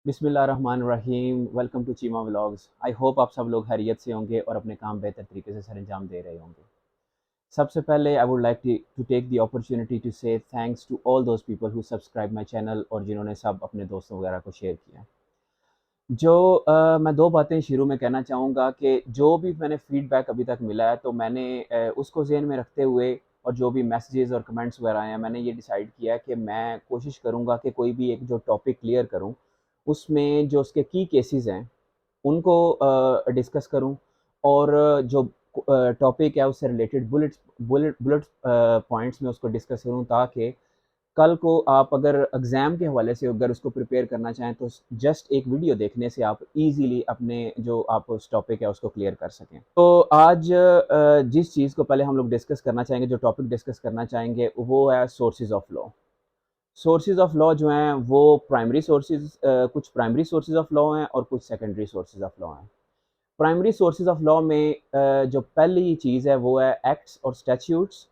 बिस्मिल्लाहिर्रहमानिर्रहीम। Welcome to Cheema vlogs. I hope आप सब लोग खैरियत से होंगे और अपने काम बेहतर तरीके से सरअंजाम दे रहे होंगे। सबसे पहले I would like to take the opportunity to say thanks to all those people who subscribe my channel और जिन्होंने सब अपने दोस्तों वगैरह को शेयर किया। मैं दो बातें शुरू में कहना चाहूँगा कि जो भी मैंने फ़ीडबैक अभी तक मिला है तो मैंने उसको ज़हन में रखते हुए और जो भी मैसेजेस और कमेंट्स वगैरह आए हैं, मैंने ये डिसाइड किया है कि मैं कोशिश करूँगा कि कोई भी एक जो टॉपिक क्लियर करूँ, उसमें जो उसके की केसेस हैं उनको डिस्कस करूँ और जो टॉपिक है उससे रिलेटेड बुलेट पॉइंट्स में उसको डिस्कस करूँ, ताकि कल को आप अगर एग्ज़ाम के हवाले से अगर उसको प्रिपेयर करना चाहें तो जस्ट एक वीडियो देखने से आप इजीली अपने जो आप उस टॉपिक है उसको क्लियर कर सकें। तो आज जिस चीज़ को पहले हम लोग डिस्कस करना चाहेंगे, जो टॉपिक डिस्कस करना चाहेंगे, वो है sources of law. Sources of law जो हैं वो प्राइमरी सोर्सेज, कुछ प्राइमरी सोर्सेज ऑफ लॉ हैं और कुछ सेकेंडरी सोर्सेज ऑफ लॉ हैं। प्राइमरी सोर्सेज ऑफ लॉ में जो पहली चीज़ है वो है एक्ट्स और स्टैट्यूट्स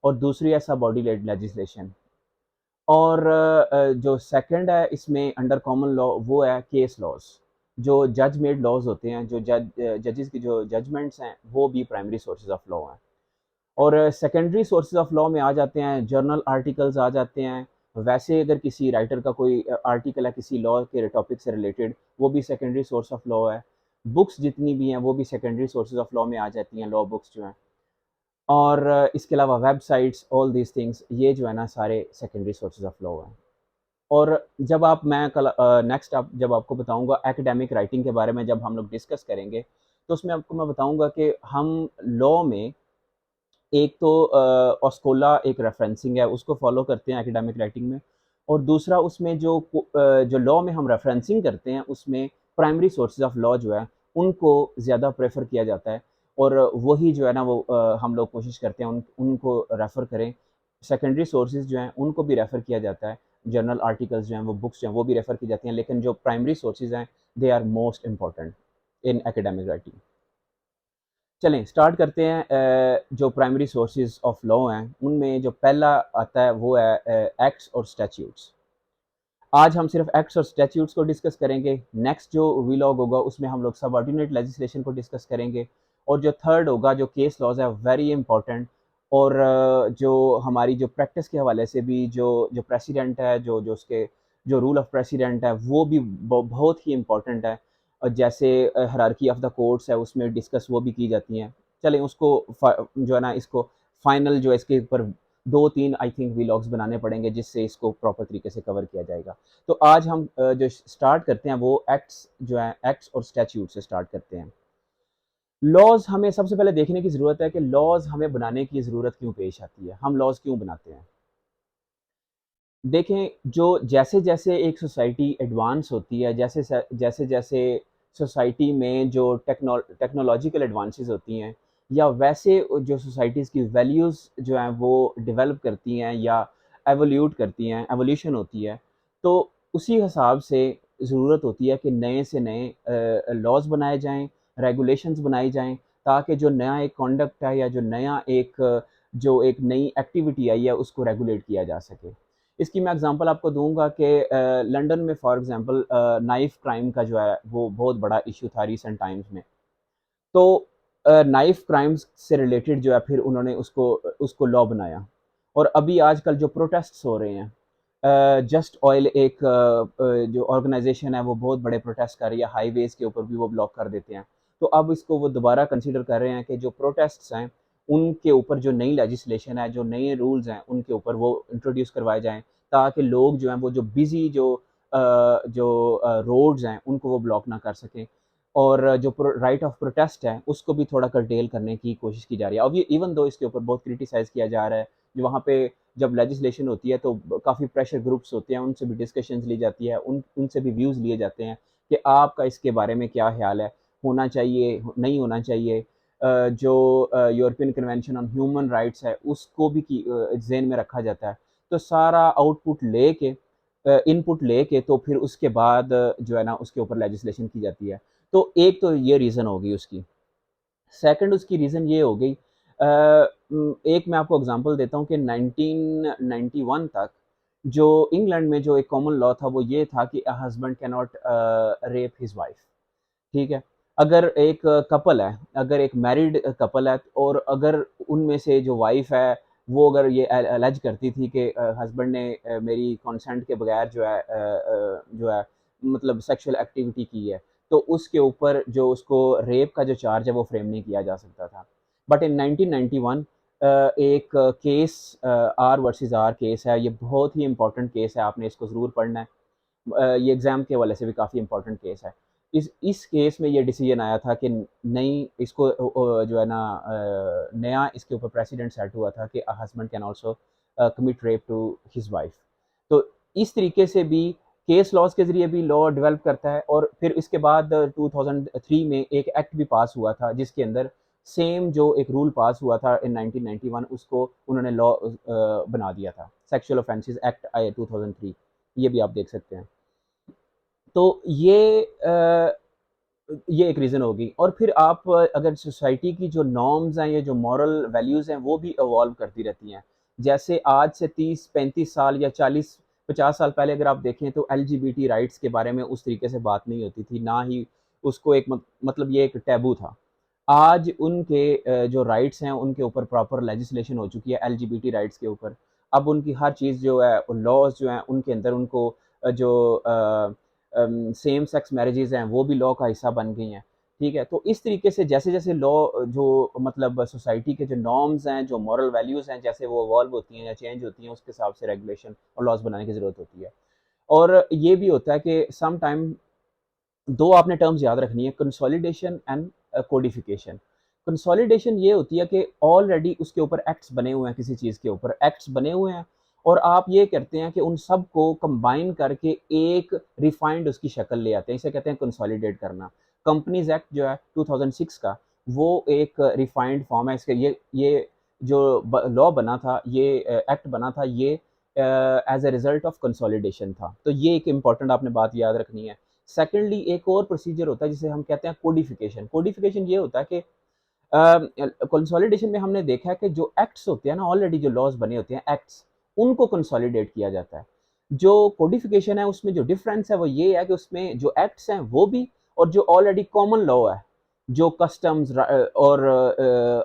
और दूसरी है सबऑर्डिनेट लेजिस्लेशन। और जो सेकंड है इसमें अंडर कॉमन लॉ वो है केस लॉज। जो जज मेड लॉज होते हैं, जो जजेस की जो जजमेंट्स हैं, वो भी प्राइमरी सोर्सेज ऑफ लॉ हैं। और सेकेंडरी सोर्सेज ऑफ लॉ में आ जाते हैं जर्नल आर्टिकल्स आ जाते हैं। वैसे अगर किसी राइटर का कोई आर्टिकल है किसी लॉ के टॉपिक से रिलेटेड, वो भी सेकेंडरी सोर्स ऑफ लॉ है। बुक्स जितनी भी हैं वो भी सेकेंडरी सोर्सेज ऑफ लॉ में आ जाती हैं, लॉ बुक्स जो हैं। और इसके अलावा वेबसाइट्स, ऑल दीज थिंग्स, ये जो है ना सारे सेकेंडरी सोर्सेज ऑफ लॉ हैं। और जब आप मैं कल नेक्स्ट आप जब आपको बताऊंगा एकेडमिक राइटिंग के बारे में, जब हम लोग डिस्कस करेंगे तो उसमें आपको मैं बताऊंगा कि हम लॉ में एक तो ऑस्कोला एक रेफरेंसिंग है उसको फॉलो करते हैं एकेडमिक राइटिंग में, और दूसरा उसमें जो लॉ में हम रेफरेंसिंग करते हैं उसमें प्राइमरी सोर्सेज ऑफ लॉ जो है उनको ज़्यादा प्रेफर किया जाता है। और वही जो है ना वो हम लोग कोशिश करते हैं उनको रेफ़र करें। सेकेंडरी सोर्सेज जो हैं उनको भी रेफ़र किया जाता है। जर्नल आर्टिकल्स जो हैं, वो बुक्स जो हैं, वो भी रेफ़र की जाती हैं, लेकिन जो प्राइमरी सोर्सेज हैं they are most important in academic writing. चलें स्टार्ट करते हैं। जो प्राइमरी सोर्सेज ऑफ लॉ हैं उनमें जो पहला आता है वो है एक्ट्स और स्टैट्यूट्स। आज हम सिर्फ एक्ट्स और स्टैट्यूट्स को डिस्कस करेंगे। नेक्स्ट जो वीलॉग होगा उसमें हम लोग सबऑर्डिनेट लेजिस्लेशन को डिस्कस करेंगे। और जो थर्ड होगा, जो केस लॉज है, वेरी इंपॉर्टेंट। और जो हमारी जो प्रैक्टिस के हवाले से भी जो जो प्रेसिडेंट है, जो जो उसके जो रूल ऑफ प्रेसिडेंट है, वो भी बहुत ही इंपॉर्टेंट है। और जैसे हायरार्की ऑफ द कोर्ट्स है उसमें डिस्कस वो भी की जाती हैं। चलें उसको जो है ना इसको फाइनल जो है इसके ऊपर दो तीन आई थिंक वीलॉग्स बनाने पड़ेंगे जिससे इसको प्रॉपर तरीके से कवर किया जाएगा। तो आज हम जो स्टार्ट करते हैं वो एक्ट्स जो है, एक्ट्स और स्टैट्यूट से स्टार्ट करते हैं। लॉज हमें सबसे पहले देखने की ज़रूरत है कि लॉज हमें बनाने की ज़रूरत क्यों पेश आती है, हम लॉज क्यों बनाते हैं। देखें, जो जैसे जैसे एक सोसाइटी एडवांस होती है, जैसे जैसे सोसाइटी में जो टेक्नोलॉजिकल एडवांसेस होती हैं, या वैसे जो सोसाइटीज़ की वैल्यूज़ जो हैं वो डेवलप करती हैं या एवोल्यूट करती हैं, एवोल्यूशन होती है, तो उसी हिसाब से ज़रूरत होती है कि नए से नए लॉज बनाए जाएं, रेगुलेशंस बनाई जाएं, ताकि जो नया एक कॉन्डक्ट है या जो एक नई एक्टिविटी आई है उसको रेगुलेट किया जा सके। इसकी मैं एग्जांपल आपको दूंगा कि लंदन में फॉर एग्जांपल नाइफ क्राइम का जो है वो बहुत बड़ा इशू था रिसेंट टाइम्स में। तो नाइफ क्राइम्स से रिलेटेड जो है फिर उन्होंने उसको उसको लॉ बनाया। और अभी आजकल जो प्रोटेस्ट्स हो रहे हैं, जस्ट ऑयल एक जो ऑर्गेनाइजेशन है वो बहुत बड़े प्रोटेस्ट कर रही है, हाईवेज के ऊपर भी वो ब्लॉक कर देते हैं। तो अब इसको वो दोबारा कंसिडर कर रहे हैं कि जो प्रोटेस्ट्स हैं उनके ऊपर जो नई लेजिस्लेशन है, जो नए रूल्स हैं, उनके ऊपर वो इंट्रोड्यूस करवाए जाएं, ताकि लोग जो हैं वो जो बिजी जो रोड्स हैं उनको वो ब्लॉक ना कर सकें। और जो राइट ऑफ प्रोटेस्ट है उसको भी थोड़ा कर्टेल करने की कोशिश की जा रही है। अब ये इवन दो इसके ऊपर बहुत क्रिटिसाइज़ किया जा रहा है, जो वहाँ पे जब लेजिस्लेशन होती है तो काफ़ी प्रेशर ग्रुप्स होते हैं, उनसे भी डिस्कशंस ली जाती है, उनसे भी व्यूज़ लिए जाते हैं कि आपका इसके बारे में क्या ख्याल है, होना चाहिए, नहीं होना चाहिए। जो European convention on human rights है उसको भी ज़हन में रखा जाता है। तो सारा आउटपुट लेके, इनपुट लेके, तो फिर उसके बाद जो है ना उसके ऊपर लेजिस्लेशन की जाती है। तो एक तो ये रीज़न हो गई उसकी। सेकंड उसकी रीज़न ये हो गई, एक मैं आपको एग्ज़ाम्पल देता हूँ कि 1991 तक जो इंग्लैंड में जो एक कॉमन लॉ था वो ये था कि a husband can not rape his wife. ठीक है? अगर एक कपल है, अगर एक मैरिड कपल है और अगर उनमें से जो वाइफ़ है, वो अगर ये एलेज करती थी कि हस्बैंड ने मेरी कंसेंट के बगैर जो है मतलब सेक्सुअल एक्टिविटी की है, तो उसके ऊपर जो उसको रेप का जो चार्ज है वो फ्रेम नहीं किया जा सकता था। बट इन 1991 एक case R versus R case है, ये बहुत ही इम्पोर्टेंट केस है, आपने इसको ज़रूर पढ़ना है। ये एग्ज़ाम के हवाले से भी काफ़ी इम्पोर्टेंट केस है। इस केस में ये डिसीजन आया था कि नहीं इसको जो है ना नया इसके ऊपर प्रेसिडेंट सेट हुआ था कि a husband can also commit rape to his wife. तो इस तरीके से भी केस लॉज़ के ज़रिए भी लॉ डेवलप करता है और फिर इसके बाद 2003 में एक एक्ट भी पास हुआ था जिसके अंदर सेम जो एक रूल पास हुआ था इन 1991 उसको उन्होंने लॉ बना दिया था। सेक्सुअल ऑफेंसेस एक्ट आया 2003, ये भी आप देख सकते हैं। तो ये एक रीज़न होगी और फिर आप अगर सोसाइटी की जो नॉर्म्स हैं, ये जो मॉरल वैल्यूज़ हैं, वो भी इवॉल्व करती रहती हैं। जैसे आज से 30-35 साल या 40-50 साल पहले अगर आप देखें तो एलजीबीटी राइट्स के बारे में उस तरीके से बात नहीं होती थी, ना ही उसको एक मतलब ये एक टैबू था। आज उनके जो राइट्स हैं, उनके ऊपर प्रॉपर लेजिस्लेशन हो चुकी है एलजीबीटी राइट्स के ऊपर। अब उनकी हर चीज़ जो है, लॉज़ जो हैं, उनके अंदर उनको सेम सेक्स मैरिजेज़ हैं, वो भी लॉ का हिस्सा बन गई हैं। ठीक है? तो इस तरीके से जैसे-जैसे लॉ जो मतलब सोसाइटी के जो नॉर्म्स हैं, जो मॉरल वैल्यूज़ हैं, जैसे वो इवॉल्व होती हैं या चेंज होती हैं, उसके हिसाब से रेगुलेशन और लॉज़ बनाने की ज़रूरत होती है। और ये भी होता है कि सम टाइम 2 आपने टर्म्स याद रखनी है, कंसोलिडेशन एंड कोडिफिकेशन। कंसोलिडेशन ये होती है कि ऑलरेडी उसके ऊपर एक्ट्स बने हुए हैं, किसी चीज़ के ऊपर एक्ट्स बने हुए हैं और आप ये करते हैं कि उन सब को कंबाइन करके एक रिफाइंड उसकी शक्ल ले आते हैं, इसे कहते हैं कंसोलिडेट करना। कंपनीज़ एक्ट जो है 2006 का, वो एक रिफाइंड फॉर्म है इसका। ये जो लॉ बना था, ये एक्ट बना था, ये as a result of consolidation था। तो ये एक इंपॉर्टेंट आपने बात याद रखनी है। सेकेंडली एक और प्रोसीजर होता है जिसे हम कहते हैं कोडिफिकेशन। कोडिफिकेशन ये होता है कि कंसोलिडेशन में हमने देखा है कि जो एक्ट्स होते हैं ना, ऑलरेडी जो लॉज बने होते हैं एक्ट्स, उनको कंसोलिडेट किया जाता है। जो कोडिफिकेशन है उसमें जो डिफरेंस है वो ये है कि उसमें जो एक्ट्स हैं वो भी, और जो ऑलरेडी कॉमन लॉ है, जो कस्टम्स और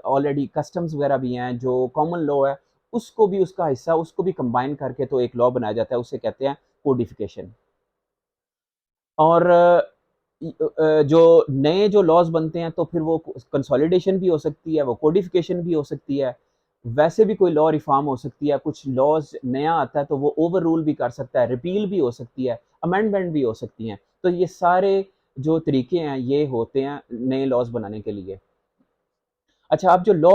ऑलरेडी कस्टम्स वगैरह भी हैं, जो कॉमन लॉ है, उसको भी उसका हिस्सा, उसको भी कंबाइन करके तो एक लॉ बनाया जाता है, उसे कहते हैं कोडिफिकेशन। और जो नए जो लॉज़ बनते हैं तो फिर वो कंसोलिडेशन भी हो सकती है, वो कोडिफिकेशन भी हो सकती है। वैसे भी कोई लॉ रिफॉर्म हो सकती है, कुछ लॉज़ नया आता है तो वो ओवर रूल भी कर सकता है, रिपील भी हो सकती है, अमेंडमेंट भी हो सकती हैं। तो ये सारे जो तरीके हैं ये होते हैं नए लॉज़ बनाने के लिए। अच्छा, आप जो लॉ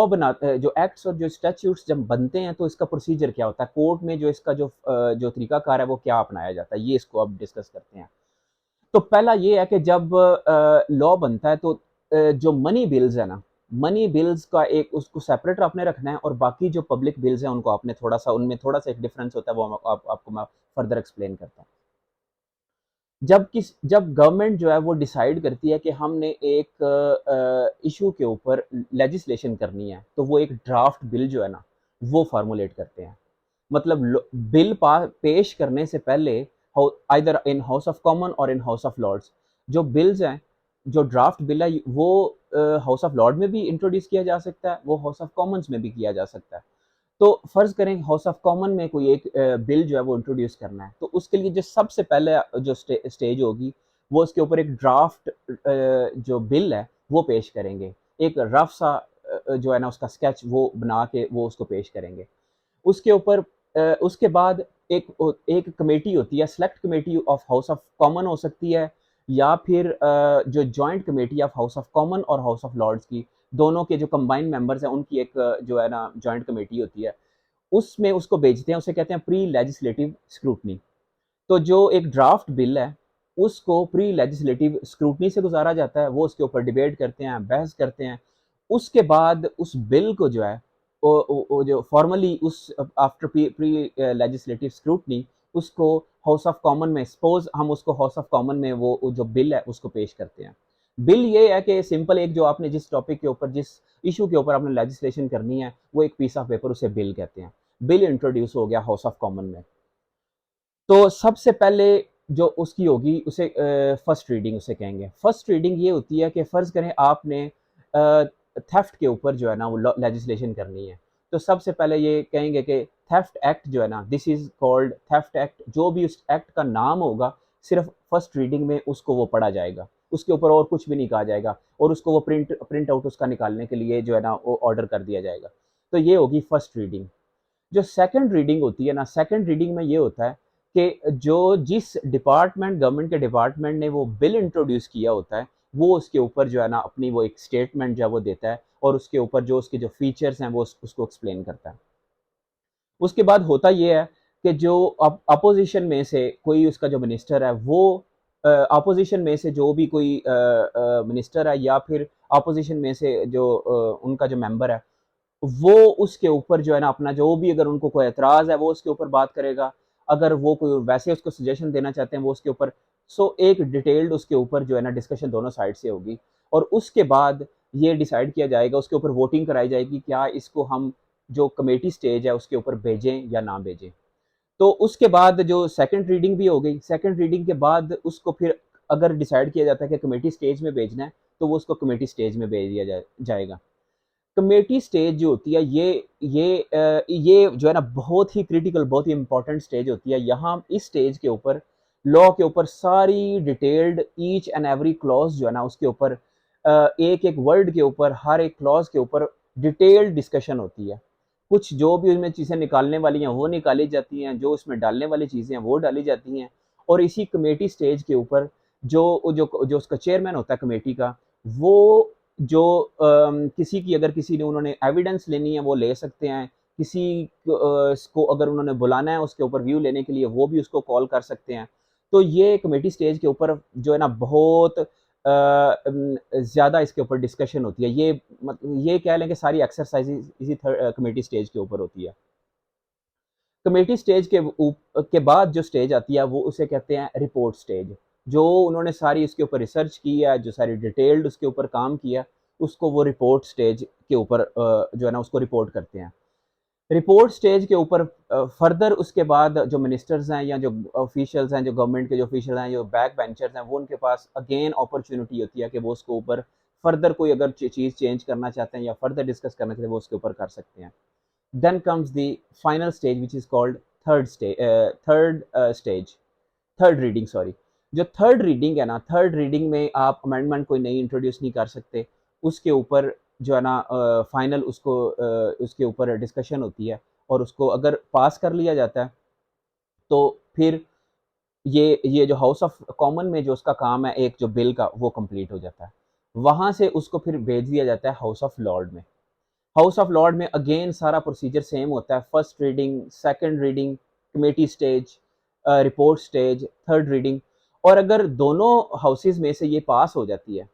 जो एक्ट्स और जो स्टैट्यूट्स जब बनते हैं तो इसका प्रोसीजर क्या होता है? कोर्ट में जो इसका जो तरीकाकार है वो क्या अपनाया जाता है? ये इसको अब डिस्कस करते हैं। तो पहला ये है कि जब लॉ बनता है तो जो मनी बिल्स है ना, मनी बिल्स का एक उसको सेपरेट आपने रखना है और बाकी जो पब्लिक बिल्स हैं उनको आपने थोड़ा-सा उनमें थोड़ा-सा एक डिफरेंस होता है, वो आपको मैं फर्दर एक्सप्लेन करता हूँ। जब गवर्नमेंट जो है वो डिसाइड करती है कि हमने एक इश्यू के ऊपर लेजिस्लेशन करनी है, तो वो एक ड्राफ्ट बिल जो है ना, वो फ़ॉर्मूलेट करते हैं। मतलब बिल पेश करने से पहले either in house of common और इन हाउस ऑफ लॉर्ड्स, जो बिल्स हैं, जो ड्राफ्ट बिल है वो हाउस ऑफ लॉर्ड में भी इंट्रोड्यूस किया जा सकता है, वो हाउस ऑफ कॉमन्स में भी किया जा सकता है। तो फर्ज करें हाउस ऑफ कॉमन में कोई एक बिल जो है वो इंट्रोड्यूस करना है, तो उसके लिए जो सबसे पहले जो स्टेज होगी, वो उसके ऊपर एक ड्राफ्ट जो बिल है वो पेश करेंगे, एक रफ सा जो है ना उसका स्केच वो बना के वो उसको पेश करेंगे। उसके ऊपर उसके बाद एक कमेटी होती है, select committee of house of common हो सकती है या फिर जो joint committee of house of common और हाउस ऑफ लॉर्ड्स की, दोनों के जो कंबाइंड मेंबर्स हैं उनकी एक जो है ना जॉइंट कमेटी होती है, उसमें उसको भेजते हैं, उसे कहते हैं प्री लेजिस्लेटिव स्क्रूटनी। तो जो एक ड्राफ्ट बिल है, उसको प्री लेजिस्लेटिव स्क्रूटनी से गुज़ारा जाता है, वो उसके ऊपर डिबेट करते हैं, बहस करते हैं। उसके बाद उस बिल को जो है, वो जो फॉर्मली उस आफ्टर प्री लेजिस्लेटिव स्क्रूटनी उसको हाउस ऑफ कॉमन में, सपोज़ हम उसको हाउस ऑफ कॉमन में वो जो बिल है, उसको पेश करते हैं। बिल ये है कि सिंपल एक जो आपने जिस टॉपिक के ऊपर, जिस इश्यू के ऊपर आपने लेजिस्लेशन करनी है, वो एक पीस ऑफ पेपर, उसे बिल कहते हैं। बिल इंट्रोड्यूस हो गया हाउस ऑफ कॉमन में। तो सबसे पहले जो उसकी होगी उसे फर्स्ट रीडिंग उसे कहेंगे। फर्स्ट रीडिंग ये होती है कि फ़र्ज़ करें आपने थेफ्ट के ऊपर जो है ना वो लेजिस्लेशन करनी है। तो सबसे पहले ये कहेंगे कि थेफ्ट एक्ट जो है ना, this is called theft act. जो भी उस एक्ट का नाम होगा सिर्फ़ फर्स्ट रीडिंग में उसको वो पढ़ा जाएगा। उसके ऊपर और कुछ भी नहीं कहा जाएगा और उसको वो प्रिंट आउट उसका निकालने के लिए जो है ना वो ऑर्डर कर दिया जाएगा। तो ये होगी फर्स्ट रीडिंग। जो सेकंड रीडिंग होती है ना, सेकंड रीडिंग में ये होता है कि जो जिस डिपार्टमेंट गवर्नमेंट के डिपार्टमेंट ने वो बिल इंट्रोड्यूस किया होता है, वो उसके ऊपर जो है ना अपनी वो एक स्टेटमेंट जो है वो देता है और उसके ऊपर जो उसके जो फीचर्स हैं वो उसको एक्सप्लेन करता है। उसके बाद होता ये है कि जो अपोजिशन में से कोई उसका जो मिनिस्टर है वो अपोजिशन में से जो भी कोई मिनिस्टर है या फिर अपोजिशन में से जो उनका जो मेंबर है वो उसके ऊपर जो है ना अपना जो भी अगर उनको कोई एतराज़ है वो उसके ऊपर बात करेगा। अगर वो कोई वैसे उसको सजेशन देना चाहते हैं वो उसके ऊपर एक डिटेल्ड उसके ऊपर जो है ना डिस्कशन दोनों साइड से होगी और उसके बाद ये डिसाइड किया जाएगा, उसके ऊपर वोटिंग कराई जाएगी क्या इसको हम जो कमेटी स्टेज है उसके ऊपर भेजें या ना भेजें। तो उसके बाद जो सेकंड रीडिंग भी हो गई, सेकंड रीडिंग के बाद उसको फिर अगर डिसाइड किया जाता है कि कमेटी स्टेज में भेजना है, तो वो उसको कमेटी स्टेज में भेज दिया जाएगा। कमेटी स्टेज जो होती है ये जो है ना बहुत ही क्रिटिकल बहुत ही इंपॉर्टेंट स्टेज होती है। यहाँ इस स्टेज के ऊपर लॉ के ऊपर सारी detailed each and every clause जो है ना उसके ऊपर एक एक वर्ड के ऊपर हर एक क्लॉज के ऊपर डिटेल्ड डिस्कशन होती है। कुछ जो भी उसमें चीज़ें निकालने वाली हैं वो निकाली जाती हैं, जो उसमें डालने वाली चीज़ें हैं वो डाली जाती हैं और इसी कमेटी स्टेज के ऊपर जो उसका चेयरमैन होता है कमेटी का वो जो किसी की अगर किसी ने उन्होंने एविडेंस लेनी है वो ले सकते हैं। किसी को अगर उन्होंने बुलाना है उसके ऊपर व्यू लेने के लिए वो भी उसको कॉल कर सकते हैं। तो ये कमेटी स्टेज के ऊपर जो है ना बहुत ज़्यादा इसके ऊपर डिस्कशन होती है। ये कह लें कि सारी एक्सरसाइज़ इसी कमेटी स्टेज के ऊपर होती है। कमेटी स्टेज के बाद जो स्टेज आती है वो उसे कहते हैं रिपोर्ट स्टेज। जो उन्होंने सारी उसके ऊपर रिसर्च की है, जो सारी डिटेल्ड उसके ऊपर काम किया, उसको वो रिपोर्ट स्टेज के ऊपर जो है ना उसको रिपोर्ट करते हैं। रिपोर्ट स्टेज के ऊपर फर्दर उसके बाद जो मिनिस्टर्स हैं या जो ऑफिशियल्स हैं, जो गवर्नमेंट के जो ऑफिशियल हैं, जो बैक बेंचर्स हैं, वो उनके पास अगेन अपॉर्चुनिटी होती है कि वो उसके ऊपर फर्दर कोई अगर चीज़ चेंज करना चाहते हैं या फर्दर डिस्कस करना चाहते हैं वो उसके ऊपर कर सकते हैं। Then comes the final stage which is called stage, third reading sorry. जो थर्ड रीडिंग है ना, थर्ड रीडिंग में आप अमेंडमेंट कोई नई इंट्रोड्यूस नहीं कर सकते। उसके ऊपर जो है ना फाइनल उसके ऊपर डिस्कशन होती है और उसको अगर पास कर लिया जाता है तो फिर ये जो हाउस ऑफ कॉमन में जो उसका काम है एक जो बिल का वो कंप्लीट हो जाता है। वहाँ से उसको फिर भेज दिया जाता है हाउस ऑफ लॉर्ड में। हाउस ऑफ लॉर्ड में अगेन सारा प्रोसीजर सेम होता है। First reading, second reading, committee stage, report stage, third reading. और अगर दोनों हाउसेज में से ये पास हो जाती है,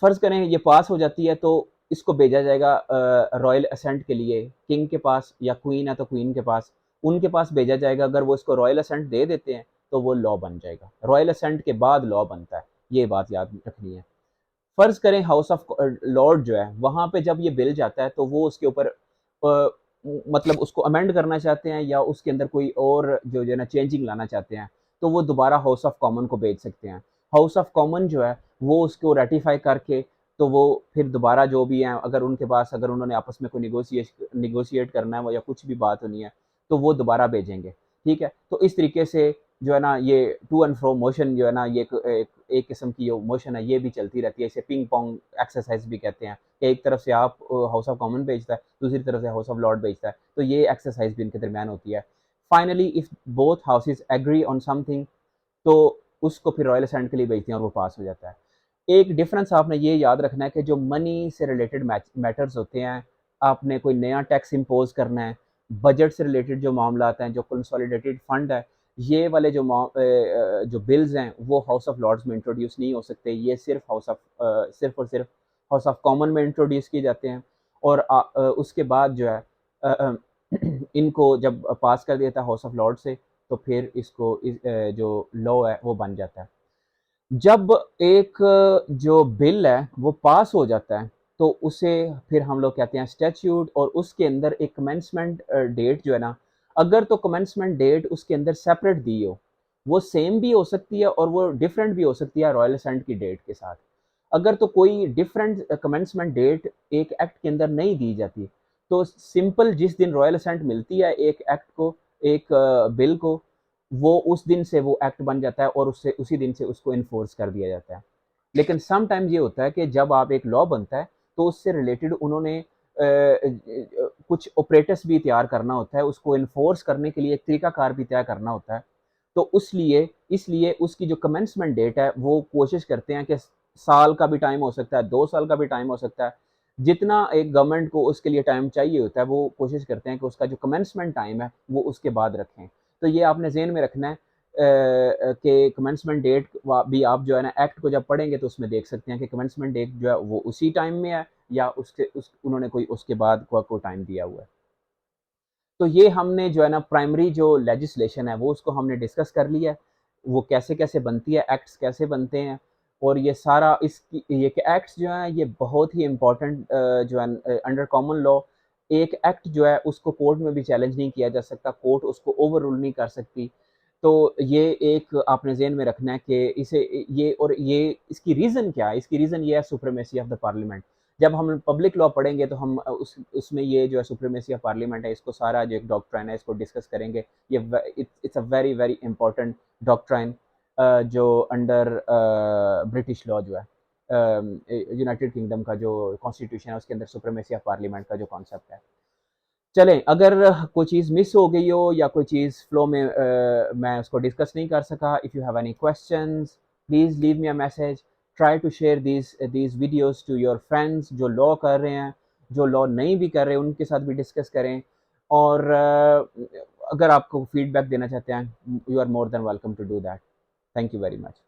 फर्ज करें ये पास हो जाती है तो इसको भेजा जाएगा रॉयल असेंट के लिए किंग के पास या क्वीन है तो क्वीन के पास, उनके पास भेजा जाएगा। अगर वो इसको रॉयल असेंट दे देते हैं तो वो लॉ बन जाएगा। रॉयल असेंट के बाद लॉ बनता है, ये बात याद रखनी है। फर्ज करें हाउस ऑफ लॉर्ड जो है वहां पे जब ये बिल जाता है तो वो उसके ऊपर मतलब उसको अमेंड करना चाहते हैं या उसके अंदर कोई और जो है ना चेंजिंग लाना चाहते हैं तो वो दोबारा हाउस ऑफ कॉमन को भेज सकते हैं। हाउस ऑफ कॉमन जो है वो उसको रेटिफाई करके तो वो फिर दोबारा जो भी है अगर उनके पास अगर उन्होंने आपस में कोई निगोशिएट करना है वो या कुछ भी बात होनी है तो वो दोबारा भेजेंगे। ठीक है, तो इस तरीके से जो है ना ये टू एंड फ्रो मोशन जो है ना ये एक किस्म की जो मोशन है ये भी चलती रहती है। इसे पिंग पोंग एक्सरसाइज भी कहते हैं कि एक तरफ से आप हाउस ऑफ कॉमन भेजता है, दूसरी तरफ से हाउस ऑफ लॉर्ड भेजता है, तो ये एक्सरसाइज भी इनके दरमियान होती है। Finally if both houses agree on something तो उसको फिर रॉयल असेंट के लिए भेजते हैं और वो पास हो जाता है। एक डिफरेंस आपने ये याद रखना है कि जो मनी से रिलेटेड मैटर्स होते हैं, आपने कोई नया टैक्स इम्पोज करना है, बजट से रिलेटेड जो मामला आते हैं, जो कंसोलिडेटेड फंड है, ये वाले जो बिल्स हैं वो हाउस ऑफ लॉर्ड्स में इंट्रोड्यूस नहीं हो सकते। ये सिर्फ और सिर्फ हाउस ऑफ कॉमन में इंट्रोड्यूस किए जाते हैं और उसके बाद जो है अ, अ, इनको जब पास कर दिया था हाउस ऑफ लॉर्ड से तो फिर जो लॉ है वो बन जाता है। जब एक जो बिल है वो पास हो जाता है तो उसे फिर हम लोग कहते हैं स्टैच्यूट और उसके अंदर एक कमेंसमेंट डेट जो है ना अगर तो कमेंसमेंट डेट उसके अंदर सेपरेट दी हो, वो सेम भी हो सकती है और वो डिफरेंट भी हो सकती है रॉयल असेंट की डेट के साथ। अगर तो कोई डिफरेंट कमेंसमेंट डेट एक एक्ट के अंदर नहीं दी जाती, तो सिंपल जिस दिन रॉयल असेंट मिलती है एक एक्ट को, एक बिल को, वो उस दिन से वो एक्ट बन जाता है और उससे उसी दिन से उसको इन्फोर्स कर दिया जाता है। लेकिन सम टाइम्स ये होता है कि जब आप एक लॉ बनता है, तो उससे रिलेटेड उन्होंने कुछ ऑपरेटर्स भी तैयार करना होता है, उसको इन्फोर्स करने के लिए एक तरीकाकार भी तय करना होता है। तो उसलिए इसलिए उसकी जो कमेंसमेंट डेट है, वो कोशिश करते हैं कि साल का भी टाइम हो सकता है, 2 साल का भी टाइम हो सकता है। जितना एक गवर्नमेंट को उसके लिए टाइम चाहिए होता है, वो कोशिश करते हैं कि उसका जो कमेंसमेंट टाइम है, वो उसके बाद रखें। तो ये आपने ज़हन में रखना है कि कमेंसमेंट डेट भी आप जो है ना एक्ट को जब पढ़ेंगे तो उसमें देख सकते हैं कि कमेंसमेंट डेट जो है वो उसी टाइम में है या उसके उन्होंने कोई उसके बाद को टाइम दिया हुआ है। तो ये हमने जो है ना प्राइमरी जो लेजिस्लेशन है वो उसको हमने डिस्कस कर लिया है। वो कैसे-कैसे बनती है, एक्ट्स कैसे बनते हैं और ये सारा इसकी ये एक्ट्स जो हैं ये बहुत ही इम्पोर्टेंट जो है अंडर कॉमन लॉ एक एक्ट जो है उसको कोर्ट में भी चैलेंज नहीं किया जा सकता, कोर्ट उसको ओवररूल नहीं कर सकती। तो ये एक आपने ज़हन में रखना है कि इसे ये इसकी रीज़न क्या है? इसकी रीज़न ये है सुप्रीमेसी ऑफ द पार्लियामेंट। जब हम पब्लिक लॉ पढ़ेंगे तो हम उसमें ये जो है सुप्रीमेसी ऑफ पार्लियामेंट है इसको सारा जो एक डॉक्ट्राइन है इसको डिस्कस करेंगे। ये it's a very very important doctrine जो अंडर ब्रिटिश लॉ जो है यूनाइटेड किंगडम का जो कॉन्स्टिट्यूशन है उसके अंदर सुप्रीमेसी ऑफ पार्लियामेंट का जो कॉन्सेप्ट है। चलें, अगर कोई चीज़ मिस हो गई हो या कोई चीज़ फ्लो में मैं उसको डिस्कस नहीं कर सका, if you have any questions, please leave me a message. Try to share these videos to your friends जो लॉ कर रहे हैं, जो लॉ नहीं भी कर रहे, उनके साथ भी डिस्कस करें। और अगर आपको फीडबैक देना चाहते हैं, you are more than welcome to do that. Thank you very much.